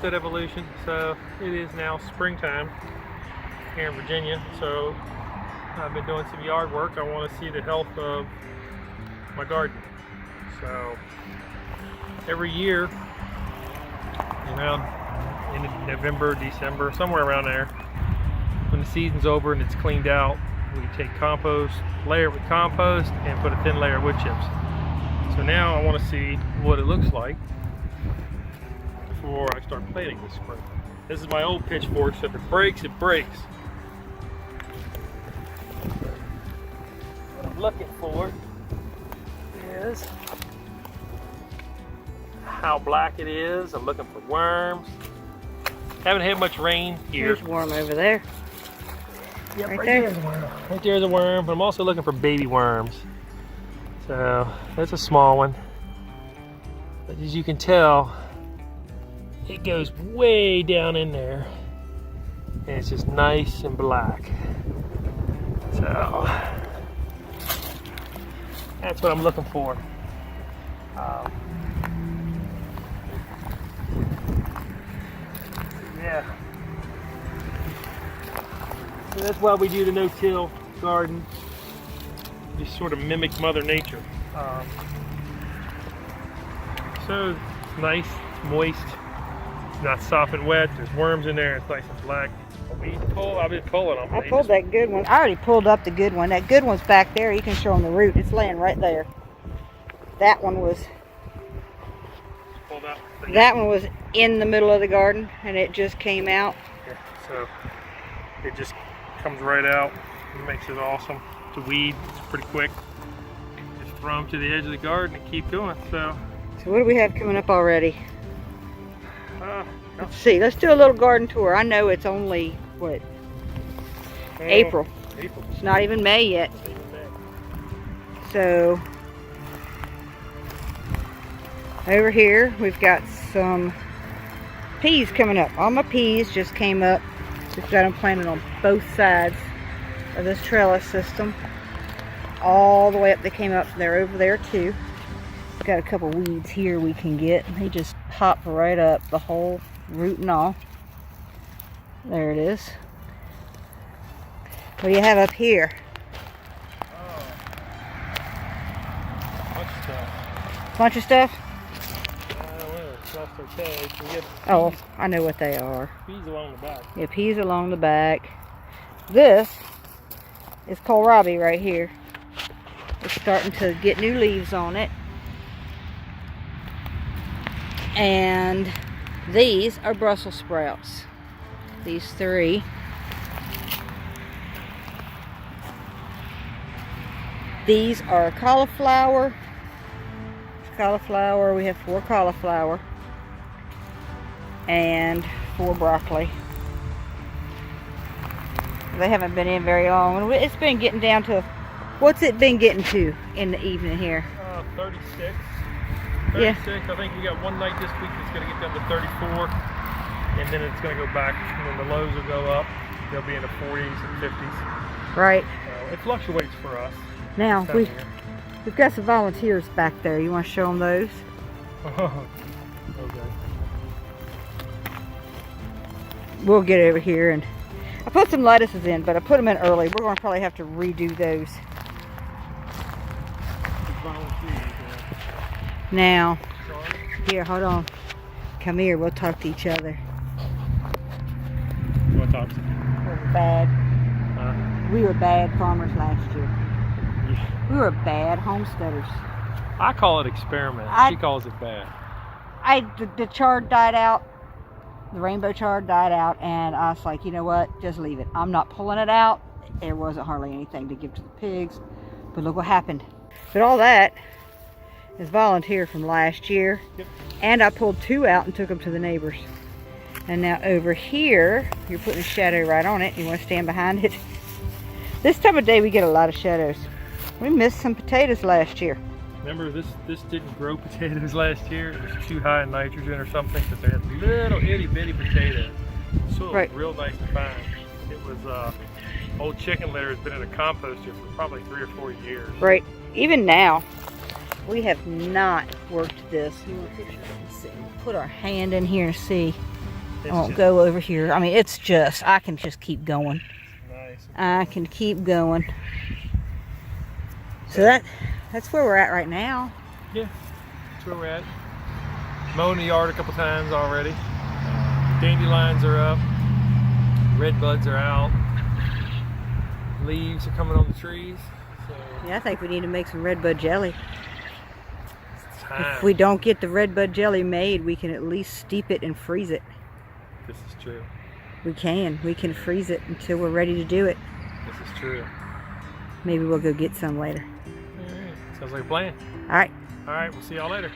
Homestead Evolution. So it is now springtime here in Virginia, so I've been doing some yard work. I want to see the health of my garden. So every year around in November, December, somewhere around there, when the season's over and it's cleaned out, we take compost, layer it with compost, and put a thin layer of wood chips. So now I want to see what it looks like before I start planting this spring. This is my old pitchfork, so if it breaks, it breaks. What I'm looking for is how black it is. I'm looking for worms. Haven't had much rain here. There's a worm over there. Yep, right there's a worm. Right there's a worm, but I'm also looking for baby worms. So that's a small one. But as you can tell, it goes way down in there. And it's just nice and black. So that's what I'm looking for. Yeah. So that's why we do the no-till garden. Just sort of mimic Mother Nature. So it's nice, it's moist, it's not soft and wet. There's worms in there. It's nice and black. I've been pulling them. I pulled that good one. I already pulled up the good one. That good one's back there. You can show them the root. It's laying right there. That one was. Pulled out. That one was in the middle of the garden, and it just came out. Yeah, so it just comes right out. It makes it awesome to weed. It's pretty quick. Just throw them to the edge of the garden and keep going. So what do we have coming up already? Let's see. Let's do a little garden tour. I know it's only what? April. April. It's not even May yet. It's even May. So over here we've got some peas coming up. All my peas just came up. We've got them planted on both sides of this trellis system. All the way up they came up. They're over there too. We've got a couple weeds here we can get. They just pop right up, the whole root and all. There it is. What do you have up here? Bunch of stuff. Bunch of stuff? Lost our tags. We get Oh, I know what they are. peas along the back. Yeah, peas along the back. This is kohlrabi right here. It's starting to get new leaves on it. And these are Brussels sprouts. These three. These are cauliflower. Cauliflower. We have 4 cauliflower. And 4 broccoli. They haven't been in very long. It's been getting down to, what's it been getting to in the evening here? 36. Yeah. 36. I think we got one night this week that's going to get down to 34. And then it's going to go back. And then the lows will go up. They'll be in the 40s and 50s. Right. So it fluctuates for us. Now, we've got some volunteers back there. You want to show them those? Okay. We'll get over here, and I put some lettuces in, but I put them in early. We're going to probably have to redo those. Now, here, hold on. Come here, we'll talk to each other. You want to talk to me? We're bad. We were bad farmers last year. Yeah. We were bad homesteaders. I call it experiment. She calls it bad. The chard died out. The rainbow chard died out, and I was like, you know what? Just leave it. I'm not pulling it out. There wasn't hardly anything to give to the pigs. But look what happened. But all that is volunteer from last year. Yep. And I pulled 2 out and took them to the neighbors. And now over here, you're putting a shadow right on it. You want to stand behind it. This time of day, we get a lot of shadows. We missed some potatoes last year. Remember, this didn't grow potatoes last year. It was too high in nitrogen or something, because they had little itty bitty potatoes. So right. Real nice and fine. It was old chicken litter has been in a composter for probably 3 or 4 years. Right. Even now, we have not worked this. You want a picture? Let's see. Put our hand in here and see. I won't go over here. I mean, it's just, I can just keep going. Nice. I can keep going. So that's where we're at right now. Yeah, that's where we're at. Mowing the yard a couple times already. Dandelions are up. Red buds are out. Leaves are coming on the trees. So Yeah, I think we need to make some redbud jelly. it's time. If we don't get the redbud jelly made, we can at least steep it and freeze it. This is true. We can freeze it until we're ready to do it. This is true. Maybe we'll go get some later. All right. Sounds like a plan. All right. All right, we'll see y'all later.